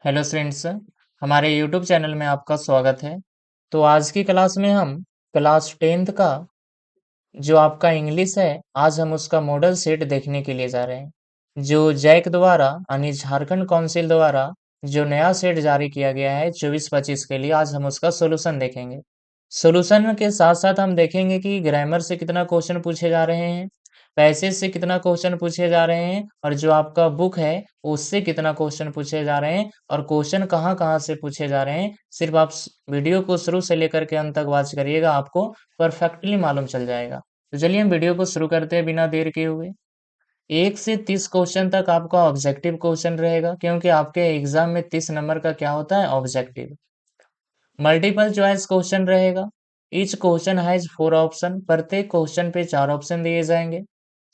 Hello friends, हमारे YouTube channel में आपका स्वागत है। तो आज की क्लास में हम क्लास 10th का जो आपका इंग्लिश है, आज हम उसका मॉडल सेट देखने के लिए जा रहे हैं। जो जैक द्वारा यानी झारखंड काउंसिल द्वारा जो नया सेट जारी किया गया है 24-25 के लिए, आज हम उसका सोल्यूशन देखेंगे। सोल्यूशन के साथ साथ हम देखेंगे कि ग्रामर से कितना क्वेश्चन पूछे जा रहे हैं, पैसेज से कितना क्वेश्चन पूछे जा रहे हैं, और जो आपका बुक है उससे कितना क्वेश्चन पूछे जा रहे हैं, और क्वेश्चन कहाँ कहाँ से पूछे जा रहे हैं। सिर्फ आप वीडियो को शुरू से लेकर के अंत तक वॉच करिएगा, आपको परफेक्टली मालूम चल जाएगा। तो चलिए हम वीडियो को शुरू करते हैं बिना देर किए हुए। 1 से 30 क्वेश्चन तक आपका ऑब्जेक्टिव क्वेश्चन रहेगा, क्योंकि आपके एग्जाम में 30 नंबर का क्या होता है, ऑब्जेक्टिव। मल्टीपल चॉइस क्वेश्चन रहेगा। ईच क्वेश्चन हैज 4 ऑप्शन, प्रत्येक क्वेश्चन पे 4 ऑप्शन दिए जाएंगे।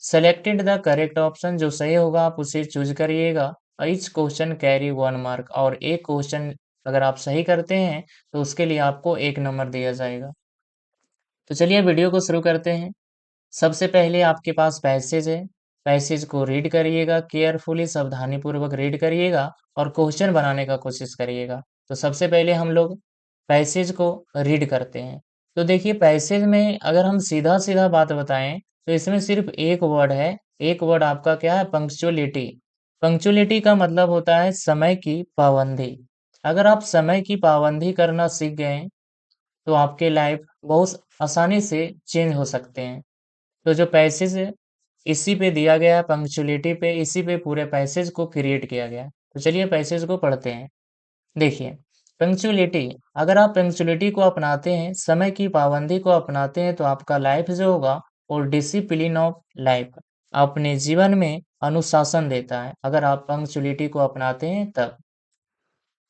सेलेक्टेड द करेक्ट ऑप्शन, जो सही होगा आप उसे चूज करिएगा। ईच क्वेश्चन कैरी 1 मार्क, और एक क्वेश्चन अगर आप सही करते हैं तो उसके लिए आपको 1 नंबर दिया जाएगा। तो चलिए वीडियो को शुरू करते हैं। सबसे पहले आपके पास पैसेज है। पैसेज को रीड करिएगा, केयरफुली सावधानी पूर्वक रीड करिएगा और क्वेश्चन बनाने का कोशिश करिएगा। तो सबसे पहले हम लोग पैसेज को रीड करते हैं। तो देखिए, पैसेज में अगर हम सीधा सीधा बात बताएं तो इसमें सिर्फ एक वर्ड है। एक वर्ड आपका क्या है, पंक्चुअलिटी। पंक्चुअलिटी का मतलब होता है समय की पाबंदी। अगर आप समय की पाबंदी करना सीख गए तो आपके लाइफ बहुत आसानी से चेंज हो सकते हैं। तो जो पैसेज है इसी पे दिया गया है, पंक्चुअलिटी पे, इसी पे पूरे पैसेज को क्रिएट किया गया है। तो चलिए पैसेज को पढ़ते हैं। देखिए, पंक्चुअलिटी, अगर आप पंक्चुअलिटी को अपनाते हैं, समय की पाबंदी को अपनाते हैं, तो आपका लाइफ जो होगा और डिसिप्लिन ऑफ लाइफ, अपने जीवन में अनुशासन देता है अगर आप पंक्चुअलिटी को अपनाते हैं तब।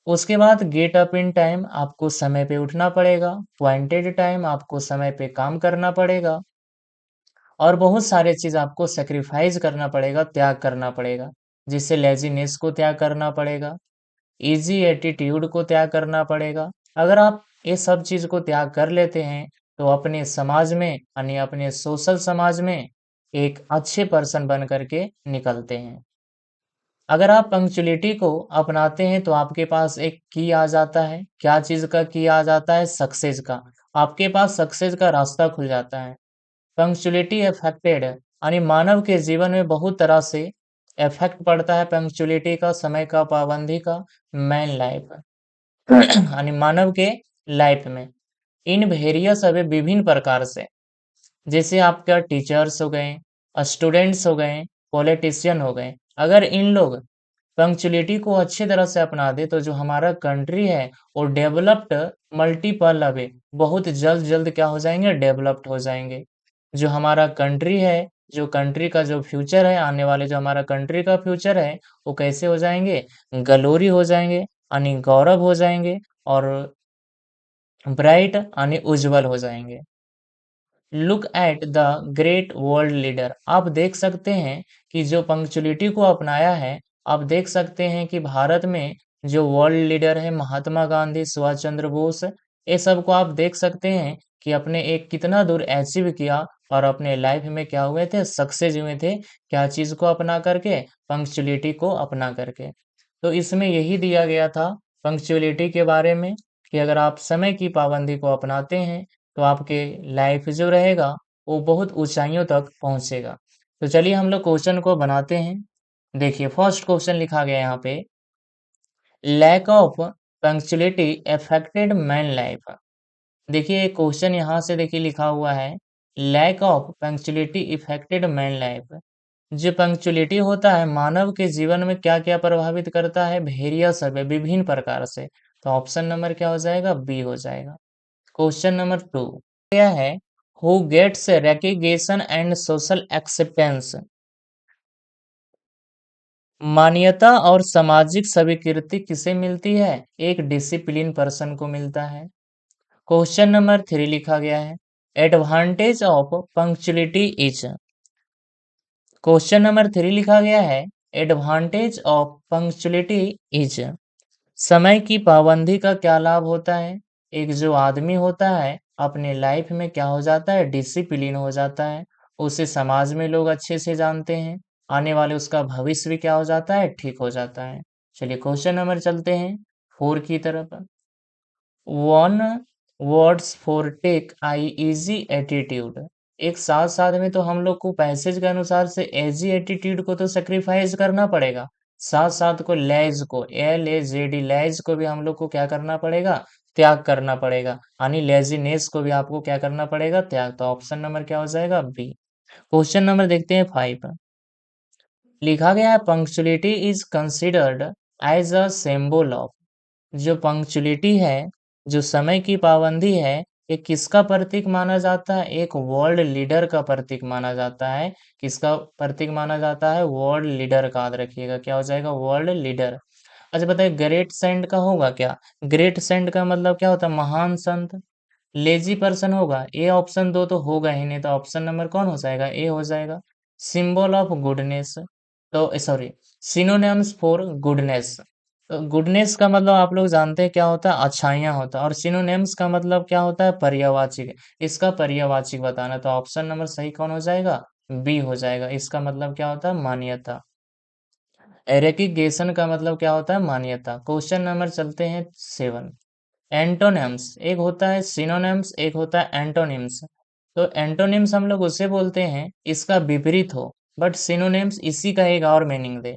उसके बाद गेट अप इन टाइम, आपको समय पे उठना पड़ेगा। पॉइंटेड टाइम, आपको समय पे काम करना पड़ेगा। और बहुत सारे चीज़ आपको सैक्रिफाइस करना पड़ेगा, त्याग करना पड़ेगा। जिससे लेज़ीनेस को त्याग करना पड़ेगा, ईज़ी एटीट्यूड को त्याग करना पड़ेगा। अगर आप ये सब चीज़ को त्याग कर लेते हैं तो अपने समाज में यानी अपने सोशल समाज में एक अच्छे पर्सन बन करके निकलते हैं। अगर आप पंक्चुअलिटी को अपनाते हैं तो आपके पास एक की आ जाता है। क्या चीज़ का की आ जाता है, सक्सेस का। आपके पास सक्सेस का रास्ता खुल जाता है। पंक्चुअलिटी अफेक्टेड यानी मानव के जीवन में बहुत तरह से इफेक्ट पड़ता है पंक्चुअलिटी का, समय का, पाबंदी का, मैन लाइफ यानी मानव के लाइफ में इन वेरियस अवे विभिन्न प्रकार से। जैसे आपका टीचर्स हो गए, स्टूडेंट्स हो गए, पॉलिटिशियन हो गए। अगर इन लोग पंक्चुअलिटी को अच्छी तरह से अपना दे तो जो हमारा कंट्री है वो डेवलप्ड मल्टीपल अवे, बहुत जल्द जल्द क्या हो जाएंगे, डेवलप्ड हो जाएंगे। जो हमारा कंट्री है, जो कंट्री का जो फ्यूचर है, आने वाले जो हमारा कंट्री का फ्यूचर है, वो कैसे हो जाएंगे, गलोरी हो जाएंगे यानी गौरव हो जाएंगे, और ब्राइट यानी उज्जवल हो जाएंगे। Look at the great world leader, आप देख सकते हैं कि जो पंक्चुअलिटी को अपनाया है, आप देख सकते हैं कि भारत में जो वर्ल्ड लीडर है, महात्मा गांधी, सुभाष चंद्र बोस, ये सब को आप देख सकते हैं कि अपने एक कितना दूर अचीव किया और अपने लाइफ में क्या हुए थे, सक्सेस हुए थे। क्या चीज को अपना करके, पंक्चुअलिटी को अपना करके। तो इसमें यही दिया गया था पंक्चुअलिटी के बारे में कि अगर आप समय की पाबंदी को अपनाते हैं तो आपके लाइफ जो रहेगा वो बहुत ऊंचाइयों तक पहुंचेगा। तो चलिए हम लोग क्वेश्चन को बनाते हैं। देखिए, फर्स्ट क्वेश्चन लिखा गया यहाँ पे, lack of punctuality affected man life. देखिए क्वेश्चन यहाँ से देखिए लिखा हुआ है, lack of punctuality effected man life. जो पंक्चुअलिटी होता है मानव के जीवन में क्या क्या प्रभावित करता है, वेरियस है, विभिन्न प्रकार से। तो ऑप्शन नंबर क्या हो जाएगा, बी हो जाएगा। क्वेश्चन नंबर 2 क्या है, who gets recognition and social acceptance, मान्यता और सामाजिक स्वीकृति किसे मिलती है, एक डिसिप्लिन पर्सन को मिलता है। क्वेश्चन नंबर 3 लिखा गया है, advantage of punctuality is. Question number 3 लिखा गया है, एडवांटेज ऑफ पंक्चुअलिटी इज, समय की पाबंदी का क्या लाभ होता है। एक जो आदमी होता है अपने लाइफ में क्या हो जाता है, डिसिप्लिन हो जाता है। उसे समाज में लोग अच्छे से जानते हैं, आने वाले उसका भविष्य भी क्या हो जाता है, ठीक हो जाता है। चलिए क्वेश्चन नंबर चलते हैं 4 की तरफ। One words for take I easy attitude. एक साथ साथ में तो हम लोग को पैसेज के अनुसार से एजी एटीट्यूड को तो सेक्रीफाइस करना पड़ेगा, साथ साथ को लेज को LAZD लेज को भी हम लोग को क्या करना पड़ेगा, त्याग करना पड़ेगा, यानी लेजीनेस को भी आपको क्या करना पड़ेगा, त्याग। तो ऑप्शन नंबर क्या हो जाएगा, बी। क्वेश्चन नंबर देखते हैं 5। लिखा गया है punctuality is considered as a symbol of. जो पंक्चुअलिटी है, जो समय की पाबंदी है, ये किसका प्रतीक माना जाता है, एक वर्ल्ड लीडर का प्रतीक माना जाता है। किसका प्रतीक माना जाता है, वर्ल्ड लीडर का, याद रखिएगा क्या हो जाएगा, वर्ल्ड लीडर। अच्छा बताइए ग्रेट सेंट का होगा क्या, ग्रेट सेंट का मतलब क्या होता है, महान संत। लेजी पर्सन होगा, ए ऑप्शन दो तो होगा ही नहीं, तो ऑप्शन नंबर कौन हो जाएगा, ए हो जाएगा। सिंबल ऑफ गुडनेस, तो सॉरी, सिनोनिम्स फॉर गुडनेस। तो गुडनेस का मतलब आप लोग जानते हैं क्या होता है, अच्छाइयाँ होता है, और सिनोनिम्स का मतलब क्या होता है, पर्यायवाची। इसका पर्यायवाची बताना, तो ऑप्शन नंबर सही कौन हो जाएगा, बी हो जाएगा। इसका मतलब क्या होता है, मान्यता। एरेकिगेशन का मतलब क्या होता है, मान्यता। क्वेश्चन नंबर चलते हैं 7। एंटोनिम्स, एक होता है सिनोनिम्स, एक होता है एंटोनिम्स। तो एंटोनिम्स हम लोग उसे बोलते हैं इसका विपरीत हो, बट सिनोनिम्स इसी का एक और मीनिंग दे।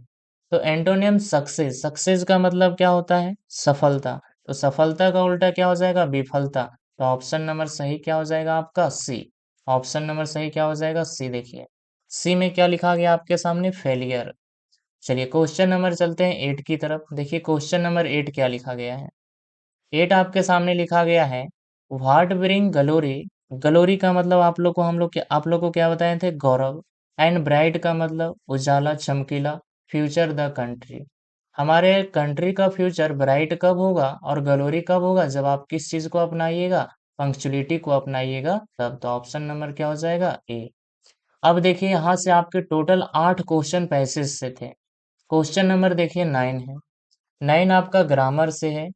तो एंटोनिम्स सक्सेस, सक्सेस का मतलब क्या होता है, सफलता। तो सफलता का उल्टा क्या हो जाएगा, विफलता। तो ऑप्शन नंबर सही क्या हो जाएगा आपका, सी। ऑप्शन नंबर सही क्या हो जाएगा, सी। देखिए सी में क्या लिखा गया आपके सामने, फेलियर। चलिए क्वेश्चन नंबर चलते हैं 8 की तरफ। देखिए क्वेश्चन नंबर 8 क्या लिखा गया है। 8 आपके सामने लिखा गया है, व्हाट ब्रिंग ग्लोरी। ग्लोरी का मतलब आप लोग को क्या बताए थे, गौरव। एंड ब्राइट का मतलब उजाला, चमकीला। फ्यूचर द कंट्री, हमारे कंट्री का फ्यूचर ब्राइट कब होगा और ग्लोरी कब होगा, जब आप किस चीज को अपनाइएगा, पंक्चुअलिटी को अपनाइएगा तब। तो ऑप्शन नंबर क्या हो जाएगा, ए। अब देखिए यहाँ से आपके टोटल 8 क्वेश्चन पैसेज से थे। क्वेश्चन नंबर देखिए 9 है। 9 आपका ग्रामर से है।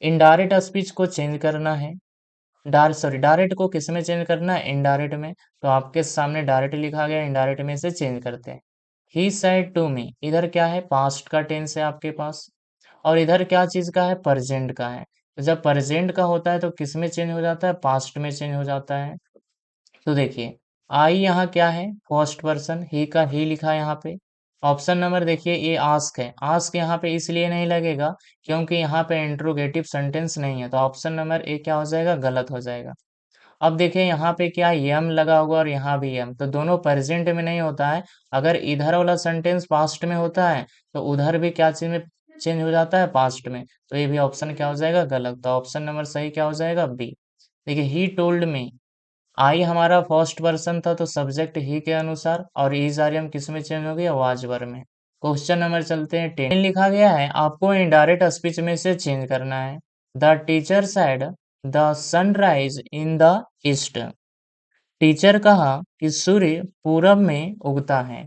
इनडायरेक्ट स्पीच को चेंज करना है, डायरेक्ट को किस में चेंज करना है, इनडायरेक्ट में। तो आपके सामने डायरेक्ट लिखा गया, इनडायरेक्ट में से चेंज करते हैं। ही सेड टू मी, इधर क्या है, पास्ट का टेंस है आपके पास, और इधर क्या चीज का है, प्रेजेंट का है। तो जब प्रेजेंट का होता है तो किस में चेंज हो जाता है, पास्ट में चेंज हो जाता है। तो देखिए आई यहाँ क्या है, फर्स्ट पर्सन, ही का ही लिखा है यहाँ पे। ऑप्शन नंबर देखिए ये आस्क है, आस्क यहाँ पे इसलिए नहीं लगेगा क्योंकि यहाँ पे इंट्रोगेटिव सेंटेंस नहीं है, तो ऑप्शन नंबर ए क्या हो जाएगा, गलत हो जाएगा। अब देखिए यहाँ पे क्या यम लगा हुआ और यहाँ भी यम, तो दोनों प्रेजेंट में नहीं होता है। अगर इधर वाला सेंटेंस पास्ट में होता है तो उधर भी क्या चीज में चेंज हो जाता है, पास्ट में। तो ये भी ऑप्शन क्या हो जाएगा, गलत। तो ऑप्शन नंबर सही क्या हो जाएगा, बी। देखिए ही टोल्ड मी, आई हमारा फर्स्ट पर्सन था तो सब्जेक्ट ही के अनुसार, और इज आर्यम किस में चेंज हो गया, वाज वर में। क्वेश्चन नंबर चलते हैं 10। लिखा गया है आपको इनडायरेक्ट स्पीच में से चेंज करना है। The teacher said the sunrise in the east. Teacher कहा कि सूर्य पूरब में उगता है।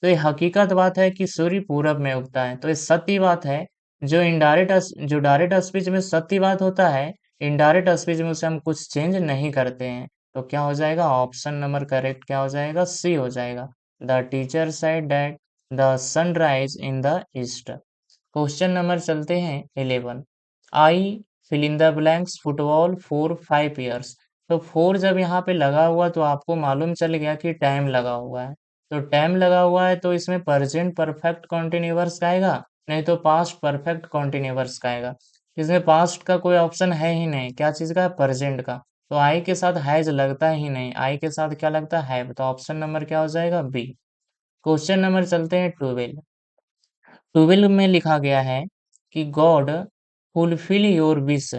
तो ये हकीकत बात है कि सूर्य पूरब में उगता है, तो ये सत्य बात है। जो डायरेक्ट स्पीच में सत्य बात होता है, इनडायरेक्ट स्पीच में उसे हम कुछ चेंज नहीं करते हैं। तो क्या हो जाएगा, ऑप्शन नंबर करेक्ट क्या हो जाएगा, सी हो जाएगा। The teacher said that the sunrise in the east. Question number चलते हैं 11। I fill in the blanks football for 5 years। तो 4 जब यहाँ पे लगा हुआ तो आपको मालूम चल गया कि टाइम लगा हुआ है। तो टाइम लगा हुआ है तो इसमें प्रेजेंट परफेक्ट कॉन्टिन्यूअस का आएगा, नहीं तो पास्ट परफेक्ट कॉन्टिन्यूअस का आएगा। इसमें पास्ट का कोई ऑप्शन है ही नहीं, क्या चीज का, प्रेजेंट का। तो आई के साथ हैज लगता ही नहीं, आई के साथ क्या लगता है, तो ऑप्शन नंबर क्या हो जाएगा, बी। क्वेश्चन नंबर चलते हैं 12। 12 में लिखा गया है कि गॉड फुलफिल योर विश,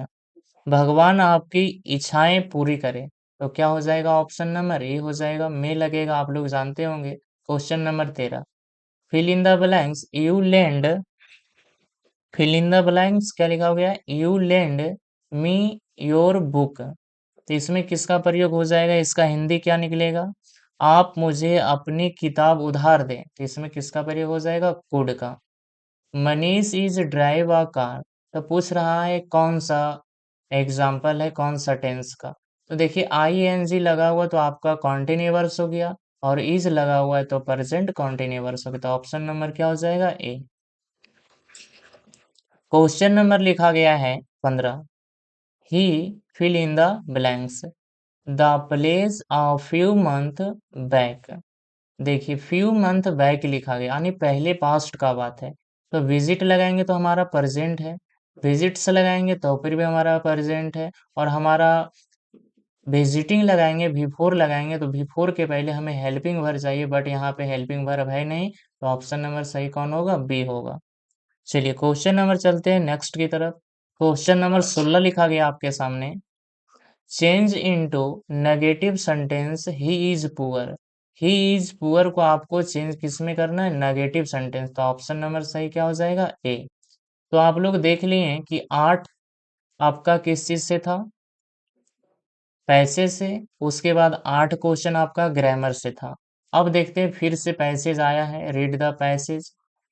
भगवान आपकी इच्छाएं पूरी करे। तो क्या हो जाएगा, ऑप्शन नंबर ए हो जाएगा, में लगेगा, आप लोग जानते होंगे। Question number 13। Fill in the blanks you land, fill in the blanks क्या लिखा हो गया, you land me your book. तो इसमें किसका प्रयोग हो जाएगा, इसका हिंदी क्या निकलेगा, आप मुझे अपनी किताब उधार दें। तो इसमें किसका प्रयोग हो जाएगा, कुड का। Manish is drive a car, तो पूछ रहा है कौन सा एग्जाम्पल है, कौन सा टेंस का। तो देखिए आई एन जी लगा हुआ तो आपका कॉन्टिन्यूअस हो गया, और इज लगा हुआ है तो प्रेजेंट कॉन्टिन्यूअस हो गया। तो ऑप्शन नंबर क्या हो जाएगा, ए। क्वेश्चन नंबर लिखा गया है 15। He fill in the blanks. The place a few month back. देखिए फ्यू मंथ बैक लिखा गया यानी पहले पास्ट का बात है। तो विजिट लगाएंगे तो हमारा प्रेजेंट है, विजिट्स लगाएंगे तो फिर भी हमारा प्रेजेंट है, और हमारा विजिटिंग लगाएंगे बिफोर लगाएंगे तो बिफोर के पहले हमें हेल्पिंग वर्ब चाहिए, बट यहाँ पे हेल्पिंग वर्ब है नहीं, तो ऑप्शन नंबर सही कौन होगा, बी होगा। चलिए क्वेश्चन नंबर चलते हैं नेक्स्ट की तरफ। क्वेश्चन नंबर 16 लिखा गया आपके सामने। Change into negative sentence he is poor. He is poor को आपको चेंज किस में करना है, नेगेटिव सेंटेंस, तो ऑप्शन नंबर सही क्या हो जाएगा, ए। तो आप लोग देख लिए कि 8 आपका किस चीज से था, पैसे से। उसके बाद 8 क्वेश्चन आपका ग्रामर से था। अब देखते हैं फिर से पैसेज आया है, read the passage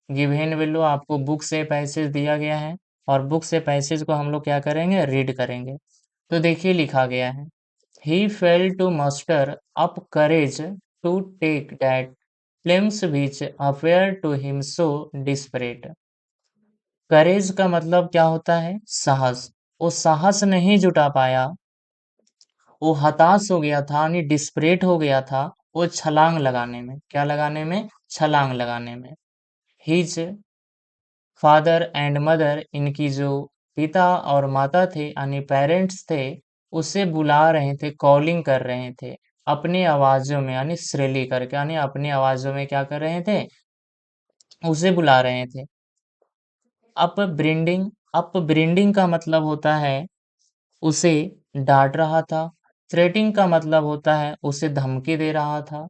given below. आपको बुक से पैसेज दिया गया है, और बुक से पैसेज को हम लोग क्या करेंगे, रीड करेंगे। तो देखिए लिखा गया है, he failed to muster up courage to take that claims which appeared to him so desperate। करेज का मतलब क्या होता है, साहस। वो साहस नहीं जुटा पाया, वो हताश हो गया था यानी डिस्परेट हो गया था, वो छलांग लगाने में, क्या लगाने में, छलांग लगाने में। हिज फादर एंड मदर, इनकी जो पिता और माता थे यानी पेरेंट्स थे, उसे बुला रहे थे, कॉलिंग कर रहे थे अपनी आवाजों में यानी श्रेली करके, यानी अपनी आवाजों में क्या कर रहे थे, उसे बुला रहे थे। अप ब्रिंडिंग, अप ब्रिंडिंग का मतलब होता है उसे डांट रहा था। थ्रेटिंग का मतलब होता है उसे धमकी दे रहा था।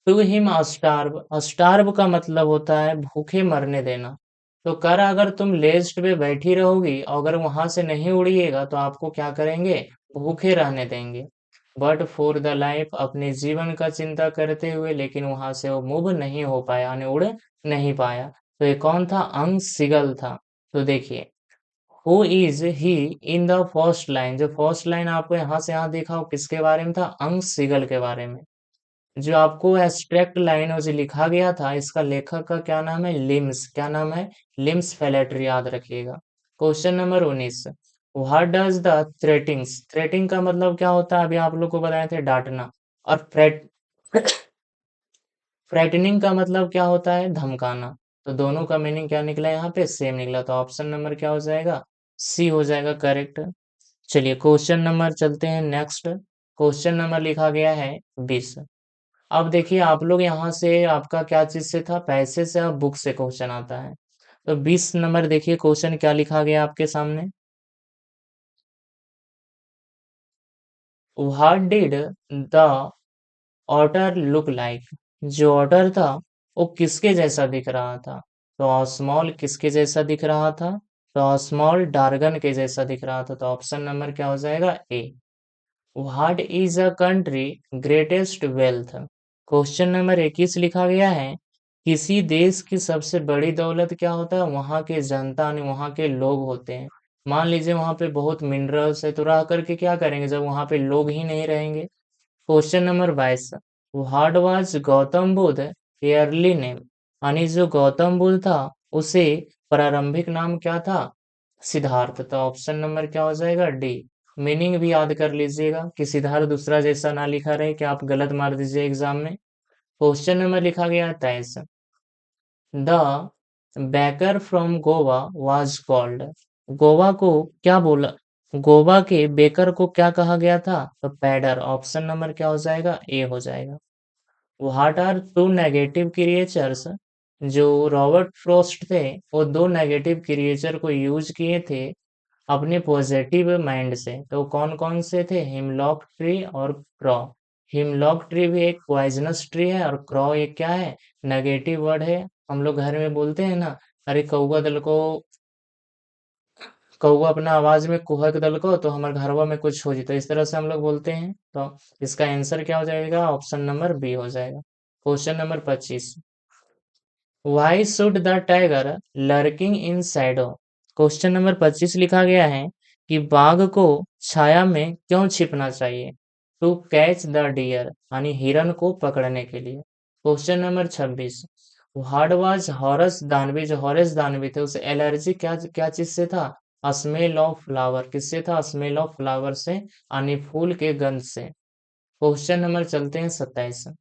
टू हिम अस्टार्व, अस्टार्व का मतलब होता है भूखे मरने देना। तो कर अगर तुम लेस्ट पे बैठी रहोगी और अगर वहां से नहीं उड़िएगा तो आपको क्या करेंगे, भूखे रहने देंगे। बट फॉर द लाइफ, अपने जीवन का चिंता करते हुए, लेकिन वहां से वो मूव नहीं हो पाया यानी उड़ नहीं पाया। तो ये कौन था, अंग सिगल था। तो देखिए who is he in the first line, जो फर्स्ट लाइन आपको यहाँ से यहाँ देखा हो किसके बारे में था, अंग सिगल के बारे में। जो आपको एब्स्ट्रैक्ट लाइन जो लिखा गया था, इसका लेखक का क्या नाम है, लिम्स, क्या नाम है, लिम्स फेलेटर, याद रखिएगा। Question number 19। What does the threatings, threating का मतलब क्या होता है, अभी आप लोग को बताए थे, डांटना। और फ्रेटनिंग का मतलब क्या होता है, धमकाना। तो दोनों का मीनिंग क्या निकला, यहाँ पे सेम निकला, तो ऑप्शन नंबर क्या हो जाएगा, सी हो जाएगा करेक्ट। चलिए क्वेश्चन नंबर चलते हैं नेक्स्ट। क्वेश्चन नंबर लिखा गया है 20। अब देखिए आप लोग यहाँ से आपका क्या चीज से था, पैसे से, अब बुक से क्वेश्चन आता है। तो 20 नंबर देखिए क्वेश्चन क्या लिखा गया आपके सामने। What did the author look like. जो ऑटर था वो किसके जैसा दिख रहा था, तो स्मॉल किसके जैसा दिख रहा था, तो स्मॉल डार्गन के जैसा दिख रहा था। तो ऑप्शन नंबर क्या हो जाएगा, A. What is a country greatest wealth. Question number 21 लिखा गया है, किसी देश की सबसे बड़ी दौलत क्या होता है, वहां के जनता ने, वहां के लोग होते हैं। मान लीजिए वहां पे बहुत मिनरल्स है, तो रह करके क्या करेंगे जब वहां पे लोग ही नहीं रहेंगे। Question number 22। What was Gautam Buddha early name, यानी जो गौतम बुद्ध था उसे प्रारंभिक नाम क्या था, सिद्धार्थ। तो ऑप्शन नंबर क्या हो जाएगा, डी। मीनिंग भी याद कर लीजिएगा कि सिद्धार्थ दूसरा जैसा ना लिखा रहे कि आप गलत मार दीजिए एग्जाम में। क्वेश्चन नंबर लिखा गया 23। The baker from Goa was called. Goa को क्या बोला, गोवा के बेकर को क्या कहा गया था, तो पैडर। ऑप्शन नंबर क्या हो जाएगा, ए हो जाएगा। What are two negative creatures, जो रॉबर्ट फ्रॉस्ट थे वो दो नेगेटिव क्रिएचर को यूज किए थे अपने पॉजिटिव माइंड से, तो कौन कौन से थे, हिमलॉक ट्री और क्रॉ। हिमलॉक ट्री भी एक पॉइजनस ट्री है, और क्रॉ एक क्या है, नेगेटिव वर्ड है। हम लोग घर में बोलते हैं ना, अरे कौवा दल को, कौवा अपना आवाज में कुहक दल को, तो हमारे घरवा में कुछ हो जी, तो इस तरह से हम लोग बोलते हैं। तो इसका आंसर क्या हो जाएगा, ऑप्शन नंबर बी हो जाएगा। Question number 25। Why should the tiger lurking in Shadow. Question number 25 लिखा गया है कि बाघ को छाया में क्यों छिपना चाहिए, टू कैच द डियर, यानी हिरन को पकड़ने के लिए। Question number 26। What was Horace दानवी, जो हॉरेस दानवी थे उसे एलर्जी क्या क्या चीज से था? स्मेल ऑफ फ्लावर, किससे था? स्मेल ऑफ फ्लावर से, यानी फूल के गंध से। क्वेश्चन नंबर चलते हैं 27।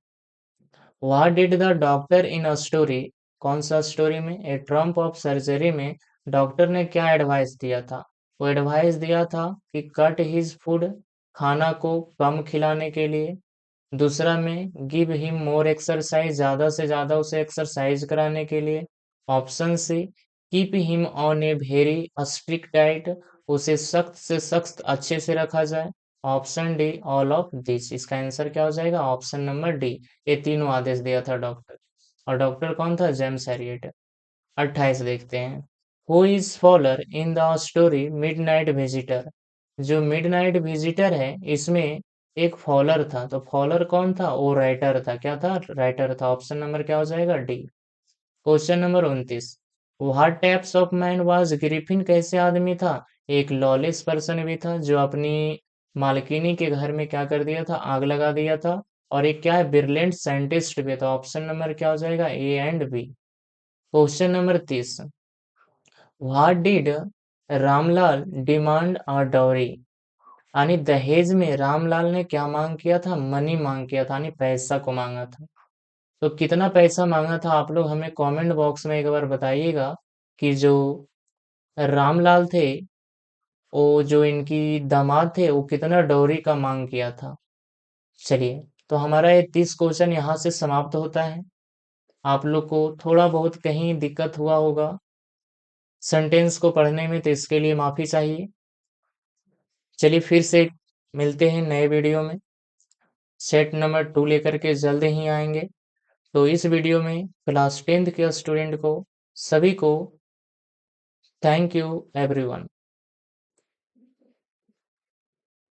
What did the doctor in a story, कौन सा स्टोरी में? ए ट्रम्प ऑफ सर्जरी में डॉक्टर ने क्या एडवाइस दिया था? वो एडवाइस दिया था कि कट हिज फूड, खाना को कम खिलाने के लिए। दूसरा में गिव हिम मोर एक्सरसाइज, ज्यादा से ज्यादा उसे एक्सरसाइज कराने के लिए। Option C keep him on a very strict diet, उसे सख्त से सख्त अच्छे से रखा जाए। Option D all of this, इसका आंसर क्या हो जाएगा? ऑप्शन नंबर डी, ये तीनों आदेश दिया था डॉक्टर। और डॉक्टर कौन था? James Harriet. 28 देखते हैं। Who is Fowler in the story Midnight Visitor, जो मिडनाइट विजिटर है इसमें एक फॉलर था, तो फॉलर कौन था? वो राइटर था। क्या था? राइटर था। ऑप्शन नंबर क्या हो जाएगा? D. Question number 29। What types of man was Griffin, कैसे आदमी था? एक लॉलेस पर्सन भी था जो अपनी मालकिनी के घर में क्या कर दिया था? आग लगा दिया था। और एक क्या है? ब्रिलियंट साइंटिस्ट भी था। ऑप्शन नंबर क्या हो जाएगा? A and B. Question number 30। What did Ramlal demand a dowry, यानी दहेज में रामलाल ने क्या मांग किया था? मनी मांग किया था, यानी पैसा को मांगा था। तो कितना पैसा मांगा था? आप लोग हमें कमेंट बॉक्स में एक बार बताइएगा कि जो रामलाल थे, वो जो इनकी दामाद थे, वो कितना डौरी का मांग किया था। चलिए, तो हमारा ये 30 क्वेश्चन यहाँ से समाप्त होता है। आप लोग को थोड़ा बहुत कहीं दिक्कत हुआ होगा सेंटेंस को पढ़ने में, तो इसके लिए माफी चाहिए। चलिए फिर से मिलते हैं नए वीडियो में। सेट नंबर 2 लेकर के जल्द ही आएंगे। तो इस वीडियो में क्लास 10th के स्टूडेंट को, सभी को, थैंक यू एवरीवन।